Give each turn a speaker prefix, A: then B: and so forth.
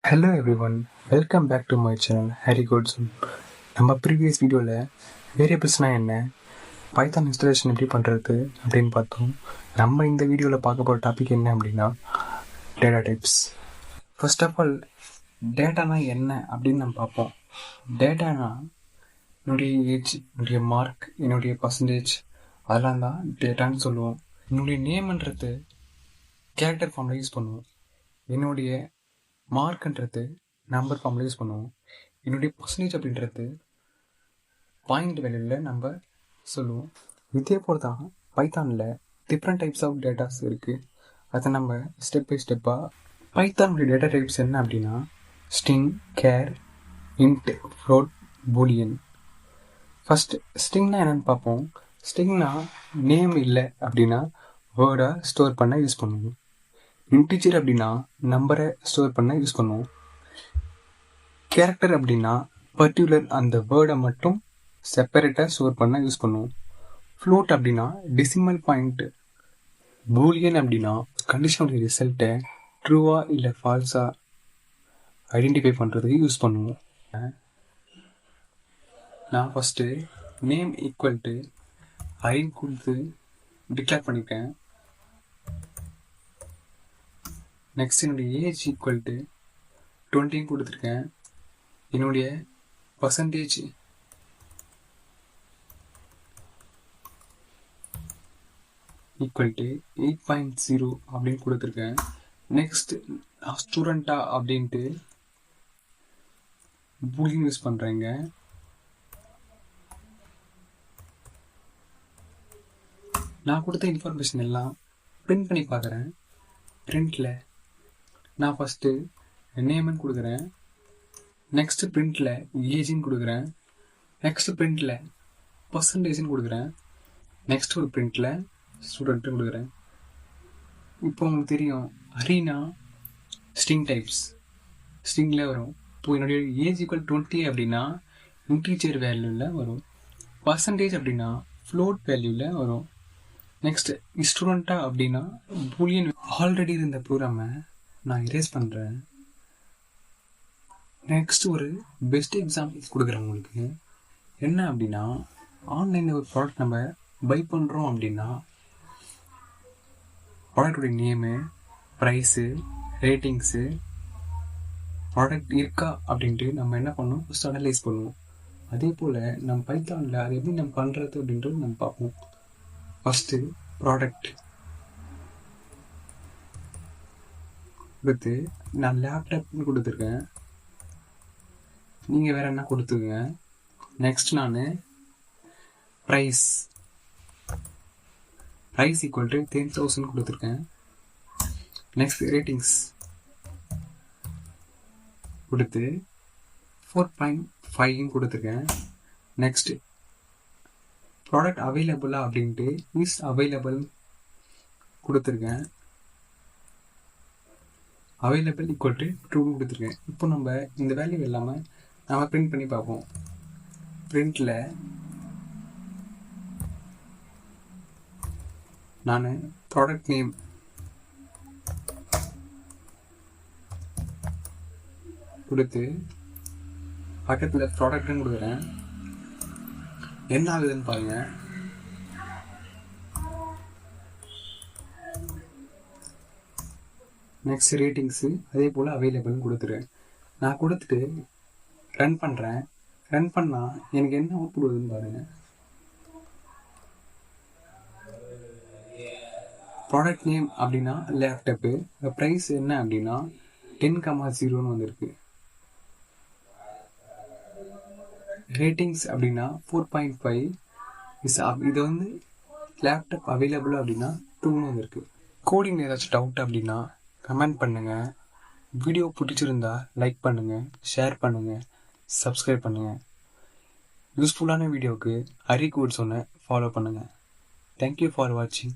A: Hello everyone, welcome back to my channel Harry Codson. நம்ம previous வீடியோவில் வேரியபிள்ஸ்னால் என்ன, Python installation எப்படி பண்ணுறது அப்படின்னு பார்த்தோம். நம்ம இந்த வீடியோவில் பார்க்க போகிற டாபிக் என்ன அப்படின்னா data types. First of all டேட்டானா என்ன அப்படின்னு நம்ம பார்ப்போம். டேட்டானா என்னுடைய ஏஜ், என்னுடைய மார்க், என்னுடைய பர்சன்டேஜ், அதெல்லாம் தான் டேட்டான்னு சொல்லுவோம். என்னுடைய நேம்ன்றது கேரக்டர் ஃபார்மில் யூஸ் பண்ணுவோம். என்னுடைய மார்க்ன்றது நம்பர் ஃபார்மில் யூஸ் பண்ணுவோம். என்னுடைய பர்சன்டேஜ் அப்படின்றது பாயிண்ட் வேல்யூவில் நம்ம சொல்லுவோம். இதே போல் தான் பைத்தானில் டிஃப்ரெண்ட் டைப்ஸ் ஆஃப் டேட்டாஸ் இருக்குது. அதை நம்ம ஸ்டெப் பை ஸ்டெப்பாக பைத்தானுடைய டேட்டா டைப்ஸ் என்ன அப்படின்னா string, char, int, float, boolean. First ஸ்ட்ரிங்னா என்னென்னு பார்ப்போம். ஸ்ட்ரிங்னா நேம் இல்லை அப்படின்னா வேர்டை ஸ்டோர் பண்ண யூஸ் பண்ணுவோம். இன்டிஜர் அப்படின்னா நம்பரை ஸ்டோர் பண்ண யூஸ் பண்ணுவோம். கேரக்டர் அப்படின்னா பர்டிகுலர் அந்த வேர்டை மட்டும் செப்பரேட்டாக ஸ்டோர் பண்ண யூஸ் பண்ணுவோம். ஃப்ளோட் அப்படின்னா டெசிமல் பாயிண்ட். பூலியன் அப்படின்னா கண்டிஷனோட ரிசல்ட்டை ட்ரூவா இல்லை ஃபால்ஸாக ஐடென்டிஃபை பண்ணுறதுக்கு யூஸ் பண்ணுவோம். நான் ஃபஸ்ட்டு நேம் ஈக்குவல் டு ஐன்னு கொடுத்து டிக்ளேர் பண்ணியிருக்கேன். நெக்ஸ்ட் என்னுடைய ஏஜ் ஈக்குவல் டு 20 கொடுத்துருக்கேன். என்னுடைய பர்சன்டேஜ் ஈக்குவல் டு 8.0 அப்படின்னு கொடுத்துருக்கேன். நெக்ஸ்ட் ஸ்டூடெண்ட்டா அப்படின்ட்டு பூலியன் யூஸ் பண்ணுறேங்க. நான் கொடுத்த இன்ஃபர்மேஷன் எல்லாம் பிரிண்ட் பண்ணி பார்க்குறேன். பிரிண்டில் நான் ஃபஸ்ட்டு நேம்னு கொடுக்குறேன். நெக்ஸ்ட்டு பிரிண்டில் ஏஜின்னு கொடுக்குறேன். நெக்ஸ்ட்டு பிரிண்டில் பர்சன்டேஜ்னு கொடுக்குறேன். நெக்ஸ்ட் ஒரு பிரிண்டில் ஸ்டூடெண்ட்டு கொடுக்குறேன். இப்போ உங்களுக்கு தெரியும் அரீனா ஸ்ட்ரிங் டைப்ஸ் ஸ்ட்ரிங்கில் வரும். இப்போ என்னுடைய ஏஜ் ஈக்குவல் 20 அப்படின்னா இன்டீஜர் வேல்யூவில் வரும். பர்சன்டேஜ் அப்படின்னா ஃப்ளோட் வேல்யூவில் வரும். நெக்ஸ்ட் ஸ்டூடெண்ட்டா அப்படின்னா பூலியன். ஆல்ரெடி இருந்த ப்ரோக்ராமை நான் இரேஸ் பண்ணுறேன். நெக்ஸ்ட் ஒரு பெஸ்ட் எக்ஸாம்பிள்ஸ் கொடுக்குறேன் உங்களுக்கு. என்ன அப்படின்னா ஆன்லைனில் ஒரு ப்ராடக்ட் நம்ம பை பண்ணுறோம் அப்படின்னா ப்ராடக்டோடைய நேமு, ப்ரைஸு, ரேட்டிங்ஸு, ப்ராடக்ட் இருக்கா அப்படின்ட்டு நம்ம என்ன பண்ணோம், ஃபஸ்ட் அனலைஸ் பண்ணுவோம். அதே போல் நம்ம பைத்தானில் அது எப்படி நம்ம பண்ணுறது அப்படின்றது நம்ம பார்ப்போம். ஃபஸ்ட்டு ப்ராடக்ட் கொடுத்து நான் லேப்டாப்னு கொடுத்துருக்கேன். நீங்கள் வேறு என்ன கொடுத்துருங்க. நெக்ஸ்ட் நான் ப்ரைஸ் ஈக்குவல் டு 10,000 கொடுத்துருக்கேன். நெக்ஸ்ட் ரேட்டிங்ஸ் கொடுத்து 4.5 கொடுத்துருக்கேன். நெக்ஸ்ட் ப்ராடக்ட் அவைலபிளா அப்படின்ட்டு இஸ் அவைலபிள் கொடுத்துருக்கேன். அவைலபிள் ஈக்குவல் டு ட்ரூன்னு கொடுத்துருக்கேன். இப்போ நம்ம இந்த வேல்யூ இல்லாமல் நம்ம பிரிண்ட் பண்ணி பார்ப்போம். பிரிண்டில் நான் ப்ராடக்ட் நேம் கொடுத்து பக்கத்தில் ப்ராடக்ட்னு கொடுக்குறேன். என்ன ஆகுதுன்னு பாருங்க. நெக்ஸ்ட் ரேட்டிங்ஸு அதே போல் அவைலபிள்னு கொடுத்துருவேன். நான் கொடுத்துட்டு ரன் பண்ணுறேன். ரன் பண்ணால் எனக்கு என்ன அவுட்புட் வருதுன்னு பாருங்கள். ப்ராடக்ட் நேம் அப்படின்னா லேப்டாப்பு, ப்ரைஸ் என்ன அப்படின்னா 10,0 வந்திருக்கு. ரேட்டிங்ஸ் அப்படின்னா 4.5. இது வந்து லேப்டாப் அவைலபிள் அப்படின்னா 2 வந்திருக்கு. கோடிங் ஏதாச்சும் டவுட் அப்படின்னா கமெண்ட் பண்ணுங்கள். வீடியோ பிடிச்சிருந்தா லைக் பண்ணுங்கள், ஷேர் பண்ணுங்கள், சப்ஸ்கிரைப் பண்ணுங்கள். யூஸ்ஃபுல்லான வீடியோவுக்கு ஹரி கோட்ஸனை ஃபாலோ பண்ணுங்கள். தேங்க்யூ ஃபார் வாட்சிங்.